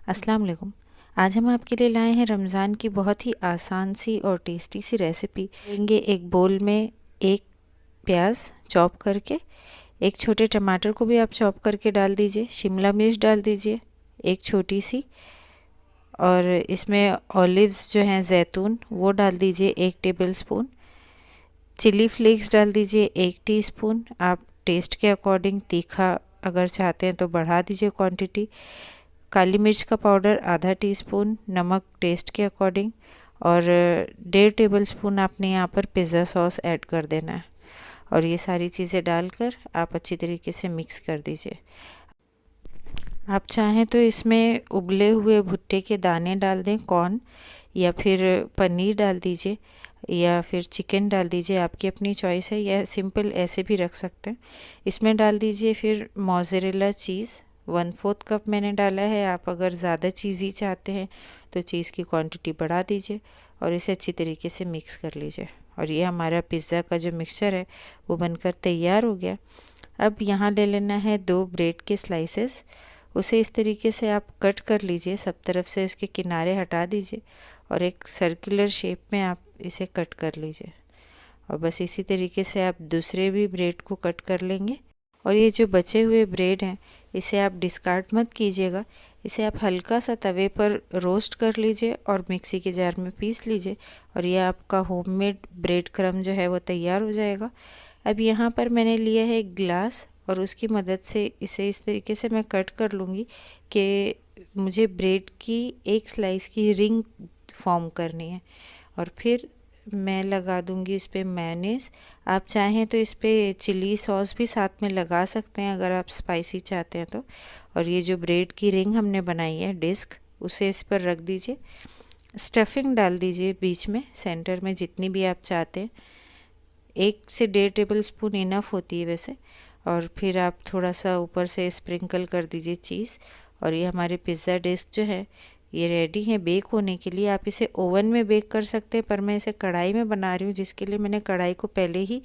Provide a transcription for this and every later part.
अस्सलाम वालेकुम। आज हम आपके लिए लाए हैं रमज़ान की बहुत ही आसान सी और टेस्टी सी रेसिपी। लेंगे एक बोल में एक प्याज चॉप करके, एक छोटे टमाटर को भी आप चॉप करके डाल दीजिए, शिमला मिर्च डाल दीजिए एक छोटी सी, और इसमें ऑलिव्स जो हैं जैतून वो डाल दीजिए 1 टेबलस्पून, चिली फ्लेक्स डाल दीजिए 1 टीस्पून। आप टेस्ट के अकॉर्डिंग तीखा अगर चाहते हैं तो बढ़ा दीजिए क्वांटिटी। काली मिर्च का पाउडर आधा टीस्पून, नमक टेस्ट के अकॉर्डिंग, और 1.5 टेबलस्पून आपने यहाँ पर पिज़्ज़ा सॉस ऐड कर देना है। और ये सारी चीज़ें डालकर आप अच्छी तरीके से मिक्स कर दीजिए। आप चाहें तो इसमें उबले हुए भुट्टे के दाने डाल दें, कॉर्न, या फिर पनीर डाल दीजिए, या फिर चिकन डाल दीजिए, आपकी अपनी चॉइस है, या सिंपल ऐसे भी रख सकते हैं। इसमें डाल दीजिए फिर मोज़रेला चीज़ 1/4 कप मैंने डाला है। आप अगर ज़्यादा चीज़ी चाहते हैं तो चीज़ की क्वांटिटी बढ़ा दीजिए और इसे अच्छी तरीके से मिक्स कर लीजिए। और ये हमारा पिज़्ज़ा का जो मिक्सचर है वो बनकर तैयार हो गया। अब यहाँ ले लेना है 2 ब्रेड के स्लाइसेस। उसे इस तरीके से आप कट कर लीजिए, सब तरफ से उसके किनारे हटा दीजिए और एक सर्कुलर शेप में आप इसे कट कर लीजिए। और बस इसी तरीके से आप दूसरे भी ब्रेड को कट कर लेंगे। और ये जो बचे हुए ब्रेड हैं इसे आप डिस्कार्ड मत कीजिएगा, इसे आप हल्का सा तवे पर रोस्ट कर लीजिए और मिक्सी के जार में पीस लीजिए और ये आपका होममेड ब्रेड क्रम्ब जो है वो तैयार हो जाएगा। अब यहाँ पर मैंने लिया है एक ग्लास और उसकी मदद से इसे इस तरीके से मैं कट कर लूँगी कि मुझे ब्रेड की एक स्लाइस की रिंग फॉर्म करनी है। और फिर मैं लगा दूंगी इस पर मेयोनेज़। आप चाहें तो इस पर चिली सॉस भी साथ में लगा सकते हैं अगर आप स्पाइसी चाहते हैं तो। और ये जो ब्रेड की रिंग हमने बनाई है डिस्क, उसे इस पर रख दीजिए। स्टफिंग डाल दीजिए बीच में, सेंटर में जितनी भी आप चाहते हैं। 1 से 1.5 टेबलस्पून इनफ होती है वैसे। और फिर आप थोड़ा सा ऊपर से स्प्रिंकल कर दीजिए चीज़। और ये हमारे पिज़्ज़ा डिस्क जो है ये रेडी है बेक होने के लिए। आप इसे ओवन में बेक कर सकते हैं, पर मैं इसे कढ़ाई में बना रही हूँ, जिसके लिए मैंने कढ़ाई को पहले ही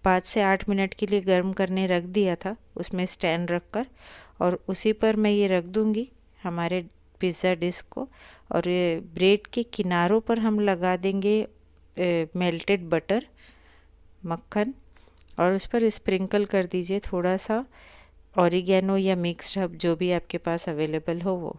5 से 8 मिनट के लिए गर्म करने रख दिया था, उसमें स्टैंड रख कर। और उसी पर मैं ये रख दूँगी हमारे पिज़्ज़ा डिस्क को। और ये ब्रेड के किनारों पर हम लगा देंगे मेल्टेड बटर, मक्खन, और उस पर स्प्रिंकल कर दीजिए थोड़ा सा ऑरिगेनो या मिक्स्ड हर्ब जो भी आपके पास अवेलेबल हो वो।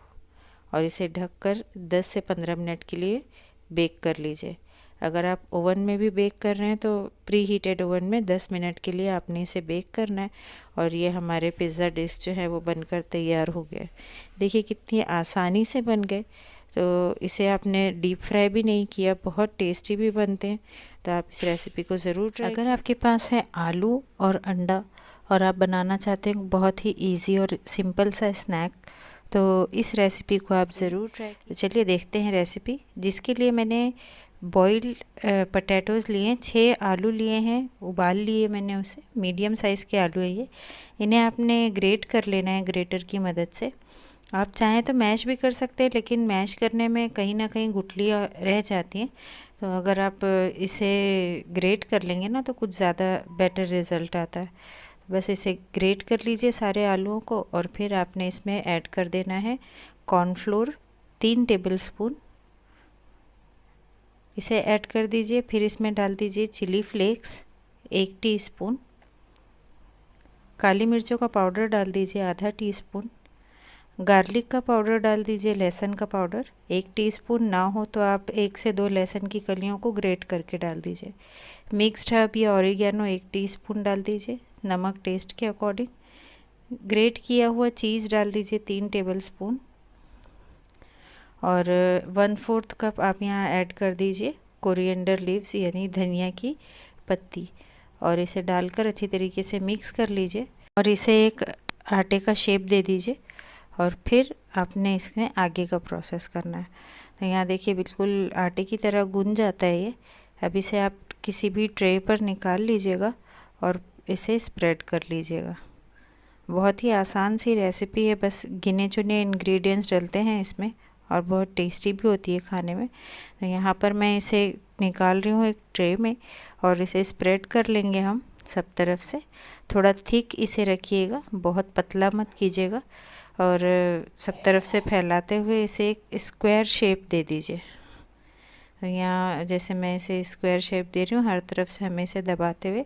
और इसे ढककर 10 से 15 मिनट के लिए बेक कर लीजिए। अगर आप ओवन में भी बेक कर रहे हैं तो प्री हीटेड ओवन में 10 मिनट के लिए आपने इसे बेक करना है। और ये हमारे पिज़्ज़ा डिश जो है वो बनकर तैयार हो गया। देखिए कितनी आसानी से बन गए। तो इसे आपने डीप फ्राई भी नहीं किया, बहुत टेस्टी भी बनते हैं। तो आप इस रेसिपी को ज़रूर ट्राई। अगर आपके पास है आलू और अंडा और आप बनाना चाहते हैं बहुत ही इजी और सिंपल सा स्नैक, तो इस रेसिपी को आप ज़रूर ट्राई कीजिए। चलिए देखते हैं रेसिपी। जिसके लिए मैंने बॉइल्ड पटेटोज़ लिए हैं, 6 आलू लिए हैं, उबाल लिए मैंने उसे, मीडियम साइज़ के आलू है ये। इन्हें आपने ग्रेट कर लेना है ग्रेटर की मदद से। आप चाहें तो मैश भी कर सकते हैं, लेकिन मैश करने में कहीं ना कहीं गुठलियाँ रह जाती हैं। तो अगर आप इसे ग्रेट कर लेंगे ना तो कुछ ज़्यादा बेटर रिज़ल्ट आता है। बस इसे ग्रेट कर लीजिए सारे आलूओं को। और फिर आपने इसमें ऐड कर देना है कॉर्नफ्लोर 3 टेबलस्पून, इसे ऐड कर दीजिए। फिर इसमें डाल दीजिए चिली फ्लेक्स 1 टीस्पून, काली मिर्चों का पाउडर डाल दीजिए आधा टीस्पून, गार्लिक का पाउडर डाल दीजिए, लहसुन का पाउडर 1 टीस्पून, ना हो तो आप 1 से 2 लहसुन की कलियों को ग्रेट करके डाल दीजिए। मिक्स्ड हर्ब या ऑरिगेनो 1 टीस्पून डाल दीजिए, नमक टेस्ट के अकॉर्डिंग। ग्रेट किया हुआ चीज़ डाल दीजिए 3 टेबलस्पून। और 1/4 कप आप यहाँ ऐड कर दीजिए कोरिएंडर लीव्स यानी धनिया की पत्ती। और इसे डालकर अच्छी तरीके से मिक्स कर लीजिए और इसे एक आटे का शेप दे दीजिए। और फिर आपने इसमें आगे का प्रोसेस करना है। तो यहाँ देखिए बिल्कुल आटे की तरह गूंज जाता है ये। अब इसे आप किसी भी ट्रे पर निकाल लीजिएगा और इसे स्प्रेड कर लीजिएगा। बहुत ही आसान सी रेसिपी है, बस गिने चुने इंग्रेडिएंट्स डलते हैं इसमें और बहुत टेस्टी भी होती है खाने में। तो यहाँ पर मैं इसे निकाल रही हूँ एक ट्रे में और इसे स्प्रेड कर लेंगे हम सब तरफ से। थोड़ा थिक इसे रखिएगा, बहुत पतला मत कीजिएगा। और सब तरफ से फैलाते हुए इसे एक स्क्वायर शेप दे दीजिए। तो यहाँ जैसे मैं इसे स्क्वायर शेप दे रही हूँ, हर तरफ से हमें इसे दबाते हुए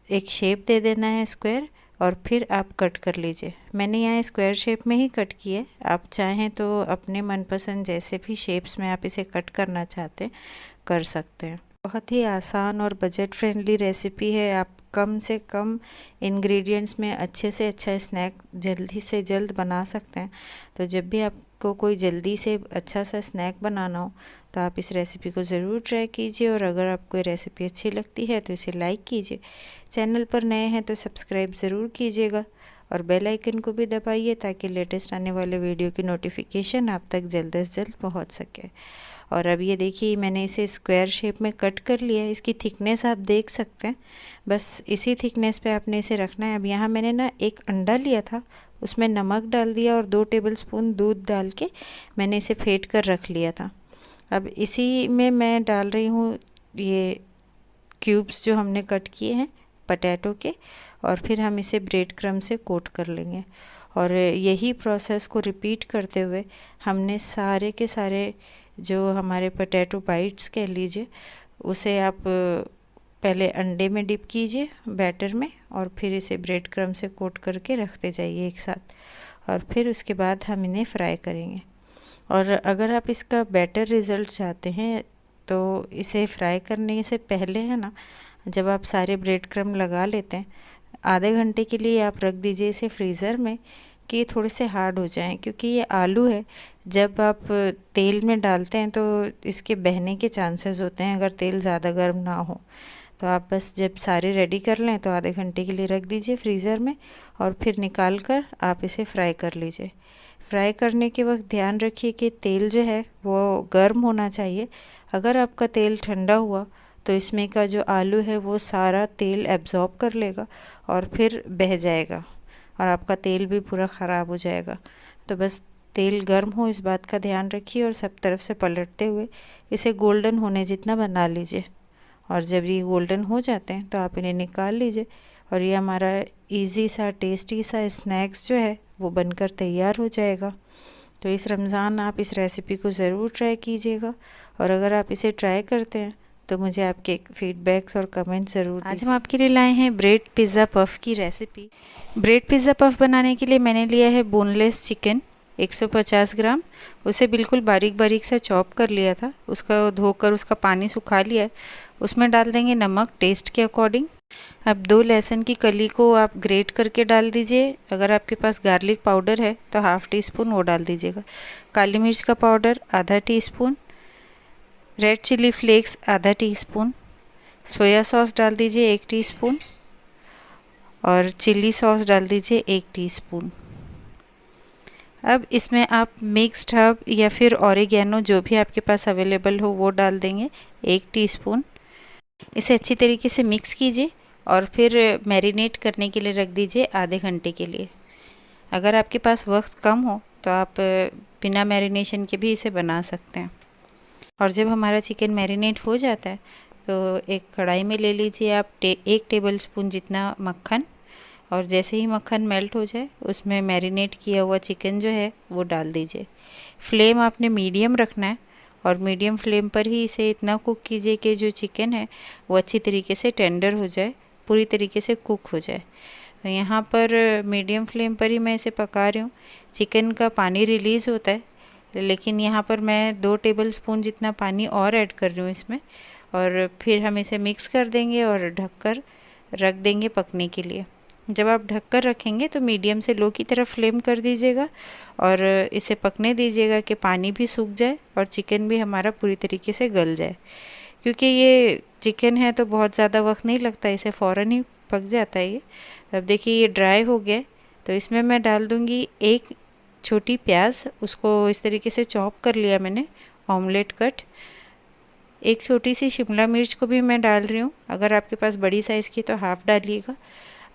एक शेप दे देना है स्क्वायर, और फिर आप कट कर लीजिए। मैंने यहाँ स्क्वायर शेप में ही कट किया है, आप चाहें तो अपने मनपसंद जैसे भी शेप्स में आप इसे कट करना चाहते हैं कर सकते हैं। बहुत ही आसान और बजट फ्रेंडली रेसिपी है। आप कम से कम इंग्रेडिएंट्स में अच्छे से अच्छा स्नैक जल्दी से जल्द बना सकते हैं। तो जब भी आपको कोई जल्दी से अच्छा सा स्नैक बनाना हो तो आप इस रेसिपी को ज़रूर ट्राई कीजिए, और अगर आपको ये रेसिपी अच्छी लगती है तो इसे लाइक कीजिए। चैनल पर नए हैं तो सब्सक्राइब ज़रूर कीजिएगा और बेल आइकन को भी दबाइए ताकि लेटेस्ट आने वाले वीडियो की नोटिफिकेशन आप तक जल्द से जल्द पहुंच सके। और अब ये देखिए मैंने इसे स्क्वायर शेप में कट कर लिया है। इसकी थिकनेस आप देख सकते हैं, बस इसी थिकनेस पे आपने इसे रखना है। अब यहाँ मैंने ना एक अंडा लिया था, उसमें नमक डाल दिया और 2 टेबलस्पून दूध डाल के मैंने इसे फेंट कर रख लिया था। अब इसी में मैं डाल रही हूँ ये क्यूब्स जो हमने कट किए हैं पटैटो के, और फिर हम इसे ब्रेड क्रम्ब से कोट कर लेंगे। और यही प्रोसेस को रिपीट करते हुए हमने सारे के सारे जो हमारे पोटैटो बाइट्स कह लीजिए, उसे आप पहले अंडे में डिप कीजिए बैटर में, और फिर इसे ब्रेड क्रम्ब से कोट करके रखते जाइए एक साथ, और फिर उसके बाद हम इन्हें फ्राई करेंगे। और अगर आप इसका बेटर रिज़ल्ट चाहते हैं तो इसे फ्राई करने से पहले है ना, जब आप सारे ब्रेड क्रम्ब लगा लेते हैं, आधे घंटे के लिए आप रख दीजिए इसे फ्रीज़र में कि थोड़े से हार्ड हो जाएं, क्योंकि ये आलू है, जब आप तेल में डालते हैं तो इसके बहने के चांसेस होते हैं अगर तेल ज़्यादा गर्म ना हो। तो आप बस जब सारे रेडी कर लें तो आधे घंटे के लिए रख दीजिए फ्रीज़र में, और फिर निकाल कर आप इसे फ्राई कर लीजिए। फ्राई करने के वक्त ध्यान रखिए कि तेल जो है वो गर्म होना चाहिए। अगर आपका तेल ठंडा हुआ तो इसमें का जो आलू है वो सारा तेल एब्जॉर्ब कर लेगा और फिर बह जाएगा और आपका तेल भी पूरा ख़राब हो जाएगा। तो बस तेल गर्म हो इस बात का ध्यान रखिए, और सब तरफ से पलटते हुए इसे गोल्डन होने जितना बना लीजिए। और जब ये गोल्डन हो जाते हैं तो आप इन्हें निकाल लीजिए, और ये हमारा इजी सा टेस्टी सा स्नैक्स जो है वो बनकर तैयार हो जाएगा। तो इस रमज़ान आप इस रेसिपी को ज़रूर ट्राई कीजिएगा, और अगर आप इसे ट्राई करते हैं तो मुझे आपके फीडबैक्स और कमेंट ज़रूर दीजिए। आज हम आपके लिए लाए हैं ब्रेड पिज़्ज़ा पफ़ की रेसिपी। ब्रेड पिज़्ज़ा पफ़ बनाने के लिए मैंने लिया है बोनलेस चिकन 150 ग्राम। उसे बिल्कुल बारीक बारीक सा चॉप कर लिया था, उसका धोकर उसका पानी सुखा लिया है। उसमें डाल देंगे नमक टेस्ट के अकॉर्डिंग। अब 2 लहसुन की कली को आप ग्रेट करके डाल दीजिए। अगर आपके पास गार्लिक पाउडर है तो हाफ़ टी स्पून वो डाल दीजिएगा। काली मिर्च का पाउडर आधा टीस्पून, रेड चिली फ्लेक्स आधा टीस्पून, सोया सॉस डाल दीजिए 1 टीस्पून, और चिली सॉस डाल दीजिए 1 टीस्पून। अब इसमें आप मिक्स्ड हर्ब या फिर ऑरिगेनो जो भी आपके पास अवेलेबल हो वो डाल देंगे 1 टीस्पून। इसे अच्छी तरीके से मिक्स कीजिए और फिर मैरिनेट करने के लिए रख दीजिए आधे घंटे के लिए। अगर आपके पास वक्त कम हो तो आप बिना मैरिनेशन के भी इसे बना सकते हैं। और जब हमारा चिकन मैरिनेट हो जाता है तो एक कढ़ाई में ले लीजिए आप 1 टेबलस्पून जितना मक्खन, और जैसे ही मक्खन मेल्ट हो जाए उसमें मैरिनेट किया हुआ चिकन जो है वो डाल दीजिए। फ्लेम आपने मीडियम रखना है, और मीडियम फ्लेम पर ही इसे इतना कुक कीजिए कि जो चिकन है वो अच्छी तरीके से टेंडर हो जाए, पूरी तरीके से कुक हो जाए। तो यहाँ पर मीडियम फ्लेम पर ही मैं इसे पका रही हूँ। चिकन का पानी रिलीज़ होता है, लेकिन यहाँ पर मैं 2 टेबलस्पून जितना पानी और ऐड कर रही हूँ इसमें, और फिर हम इसे मिक्स कर देंगे और ढककर रख देंगे पकने के लिए। जब आप ढककर रखेंगे तो मीडियम से लो की तरफ फ्लेम कर दीजिएगा, और इसे पकने दीजिएगा कि पानी भी सूख जाए और चिकन भी हमारा पूरी तरीके से गल जाए। क्योंकि ये चिकन है तो बहुत ज़्यादा वक्त नहीं लगता, इसे फ़ौरन ही पक जाता है ये। अब देखिए ये ड्राई हो गया, तो इसमें मैं डाल दूँगी 1 छोटी प्याज, उसको इस तरीके से चॉप कर लिया मैंने, ऑमलेट कट। 1 छोटी सी शिमला मिर्च को भी मैं डाल रही हूँ, अगर आपके पास बड़ी साइज़ की तो हाफ़ डालिएगा।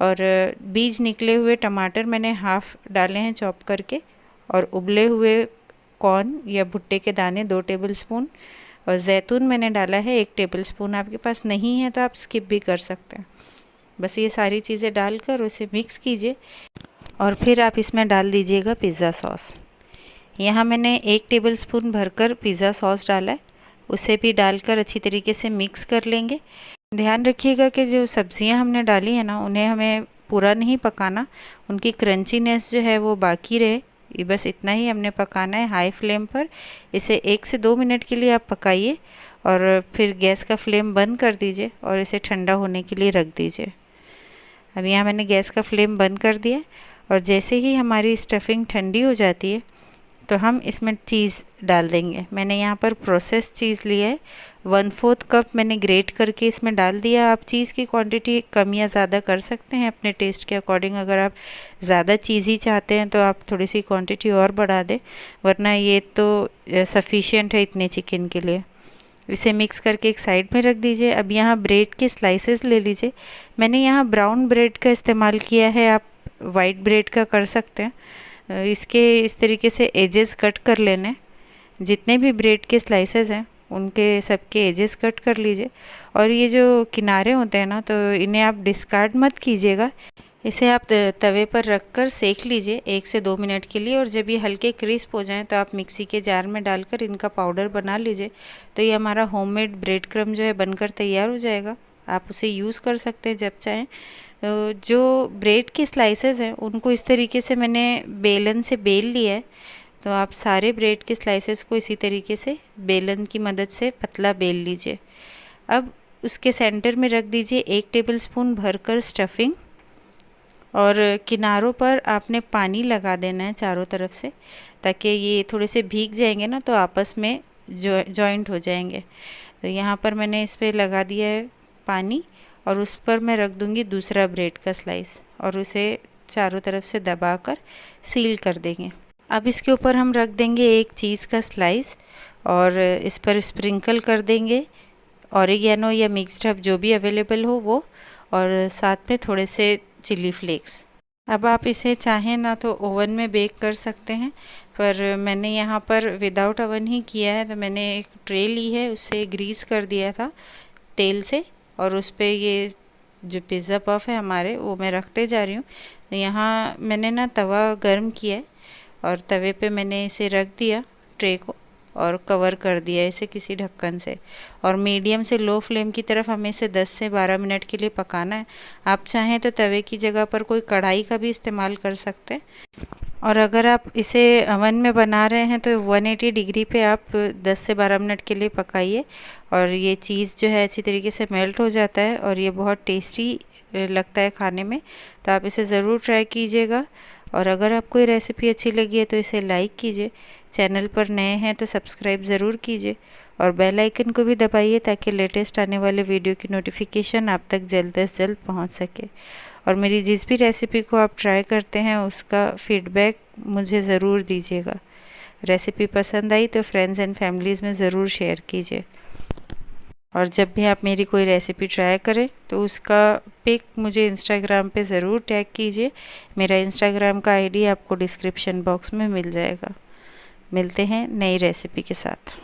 और बीज निकले हुए टमाटर मैंने हाफ़ डाले हैं चॉप करके, और उबले हुए कॉर्न या भुट्टे के दाने 2 टेबलस्पून, और जैतून मैंने डाला है 1 टेबलस्पून। आपके पास नहीं है तो आप स्किप भी कर सकते हैं। बस ये सारी चीज़ें डालकर उसे मिक्स कीजिए। और फिर आप इसमें डाल दीजिएगा पिज़्ज़ा सॉस। यहाँ मैंने 1 टेबलस्पून भरकर पिज़्ज़ा सॉस डाला है, उसे भी डालकर अच्छी तरीके से मिक्स कर लेंगे। ध्यान रखिएगा कि जो सब्जियां हमने डाली है ना, उन्हें हमें पूरा नहीं पकाना, उनकी क्रंचीनेस जो है वो बाकी रहे, बस इतना ही हमने पकाना है हाई फ्लेम पर। इसे 1 से 2 मिनट के लिए आप पकाइए और फिर गैस का फ्लेम बंद कर दीजिए और इसे ठंडा होने के लिए रख दीजिए। अब यहाँ मैंने गैस का फ्लेम बंद कर दिया और जैसे ही हमारी स्टफिंग ठंडी हो जाती है तो हम इसमें चीज़ डाल देंगे। मैंने यहाँ पर प्रोसेस चीज़ लिया है, 1/4 कप मैंने ग्रेट करके इसमें डाल दिया। आप चीज़ की क्वांटिटी कम या ज़्यादा कर सकते हैं अपने टेस्ट के अकॉर्डिंग। अगर आप ज़्यादा चीज़ी चाहते हैं तो आप थोड़ी सी क्वांटिटी और बढ़ा दें, वरना ये तो सफिशिएंट है इतने चिकन के लिए। इसे मिक्स करके एक साइड में रख दीजिए। अब यहाँ ब्रेड के स्लाइसेस ले लीजिए। मैंने यहाँ ब्राउन ब्रेड का इस्तेमाल किया है, आप वाइट ब्रेड का कर सकते हैं। इसके इस तरीके से एजेस कट कर लेने, जितने भी ब्रेड के स्लाइसेस हैं उनके सबके एजेस कट कर लीजिए। और ये जो किनारे होते हैं ना, तो इन्हें आप डिस्कार्ड मत कीजिएगा, इसे आप तवे पर रखकर सेक लीजिए 1 से 2 मिनट के लिए। और जब ये हल्के क्रिस्प हो जाएं तो आप मिक्सी के जार में डालकर इनका पाउडर बना लीजिए। तो ये हमारा होममेड ब्रेड क्रम्ब जो है बनकर तैयार हो जाएगा। आप उसे यूज़ कर सकते हैं जब चाहें। जो ब्रेड के स्लाइसेस हैं उनको इस तरीके से मैंने बेलन से बेल लिया है। तो आप सारे ब्रेड के स्लाइसेस को इसी तरीके से बेलन की मदद से पतला बेल लीजिए। अब उसके सेंटर में रख दीजिए 1 टेबलस्पून भरकर स्टफिंग और किनारों पर आपने पानी लगा देना है चारों तरफ से, ताकि ये थोड़े से भीग जाएंगे ना तो आपस में जॉइंट हो जाएंगे। तो यहाँ पर मैंने इस पर लगा दिया है पानी और उस पर मैं रख दूँगी दूसरा ब्रेड का स्लाइस और उसे चारों तरफ से दबाकर सील कर देंगे। अब इसके ऊपर हम रख देंगे 1 चीज़ का स्लाइस और इस पर स्प्रिंकल कर देंगे ऑरिगेनो या मिक्स्ड हर्ब जो भी अवेलेबल हो वो, और साथ में थोड़े से चिली फ्लेक्स। अब आप इसे चाहें ना तो ओवन में बेक कर सकते हैं, पर मैंने यहाँ पर विदाउट ओवन ही किया है। तो मैंने एक ट्रे ली है, उससे ग्रीस कर दिया था तेल से और उस पर ये जो पिज़्ज़ा पफ है हमारे वो मैं रखते जा रही हूँ। तो यहाँ मैंने ना तवा गर्म किया है और तवे पे मैंने इसे रख दिया ट्रे को और कवर कर दिया इसे किसी ढक्कन से। और मीडियम से लो फ्लेम की तरफ हमें इसे 10 से 12 मिनट के लिए पकाना है। आप चाहें तो तवे की जगह पर कोई कढ़ाई का भी इस्तेमाल कर सकते हैं। और अगर आप इसे अवन में बना रहे हैं तो 180 डिग्री पे आप 10 से 12 मिनट के लिए पकाइए और ये चीज़ जो है अच्छी तरीके से मेल्ट हो जाता है और ये बहुत टेस्टी लगता है खाने में। तो आप इसे ज़रूर ट्राई कीजिएगा। और अगर आपको ये रेसिपी अच्छी लगी है तो इसे लाइक कीजिए, चैनल पर नए हैं तो सब्सक्राइब ज़रूर कीजिए और बेल आइकन को भी दबाइए ताकि लेटेस्ट आने वाले वीडियो की नोटिफिकेशन आप तक जल्द से जल्द पहुंच सके। और मेरी जिस भी रेसिपी को आप ट्राई करते हैं उसका फीडबैक मुझे ज़रूर दीजिएगा। रेसिपी पसंद आई तो फ्रेंड्स एंड फैमिलीज़ में ज़रूर शेयर कीजिए। और जब भी आप मेरी कोई रेसिपी ट्राई करें तो उसका पिक मुझे इंस्टाग्राम पे ज़रूर टैग कीजिए। मेरा इंस्टाग्राम का आईडी आपको डिस्क्रिप्शन बॉक्स में मिल जाएगा। मिलते हैं नई रेसिपी के साथ।